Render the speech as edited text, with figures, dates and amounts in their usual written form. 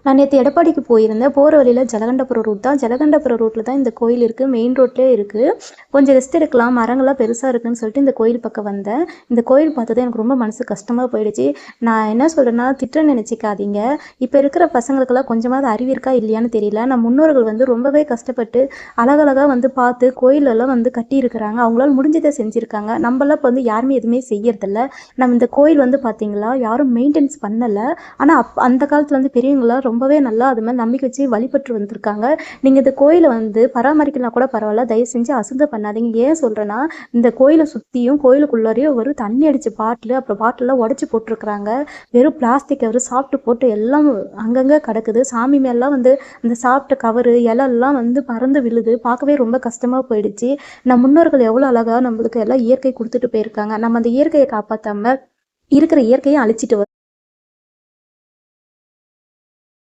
நான் நேற்று எடப்பாடிக்கு போயிருந்தேன். போகிற வழியில் ஜலகண்டபுரம் ரூட் தான். ஜலகண்டபுரம் ரூட்டில் தான் இந்த கோயில் இருக்குது. மெயின் ரோட்லேயே இருக்குது. கொஞ்சம் ரெஸ்ட் எடுக்கலாம், மரங்கள்லாம் பெருசாக இருக்குதுன்னு சொல்லிட்டு இந்த கோயில் பக்கம் வந்தேன். இந்த கோயில் பார்த்தது எனக்கு ரொம்ப மனசு கஷ்டமாக போயிடுச்சு. நான் என்ன சொல்கிறேன்னா, திட்ட நினச்சிக்காதீங்க. இப்போ இருக்கிற பசங்களுக்கெல்லாம் கொஞ்சமாவது அறிவு இருக்கா இல்லையான்னு தெரியல. நம்ம முன்னோர்கள் ரொம்பவே கஷ்டப்பட்டு அழகழகாக பார்த்து கோயிலெல்லாம் கட்டியிருக்கிறாங்க. அவங்களால முடிஞ்சதை செஞ்சுருக்காங்க. நம்மளாம் இப்போ யாருமே எதுவுமே செய்யறதில்ல. நம்ம இந்த கோயில் பார்த்தீங்களா, யாரும் மெயின்டெனன்ஸ் பண்ணலை. ஆனால் அந்த காலத்தில் பெரியவங்களாம் ரொம்பவே நல்லா அது மாதிரி நம்பிக்கை வச்சு வழிபட்டு வந்திருக்காங்க. நீங்கள் இந்த கோயிலை பராமரிக்கலாம் கூட பரவாயில்ல, தயவு செஞ்சு அசுத்தம் பண்ணாதீங்க. ஏன் சொல்கிறேன்னா, இந்த கோயிலை சுற்றியும் கோயிலுக்குள்ளாரையும் ஒரு தண்ணி அடித்த பாட்டில், அப்புறம் பாட்டிலெலாம் உடச்சி போட்டிருக்கிறாங்க. வெறும் பிளாஸ்டிக் கவர் சாப்பிட்டு போட்டு எல்லாம் அங்கங்கே கிடக்குது. சாமி மேலாம் அந்த சாப்பிட்ட கவரு இலெல்லாம் பறந்து விழுது. பார்க்கவே ரொம்ப கஷ்டமாக போயிடுச்சு. நம்ம முன்னோர்கள் எவ்வளோ அழகாக நம்மளுக்கு எல்லாம் இயற்கை கொடுத்துட்டு போயிருக்காங்க. நம்ம அந்த இயற்கையை காப்பாற்றாமல் இருக்கிற இயற்கையை அழிச்சிட்டு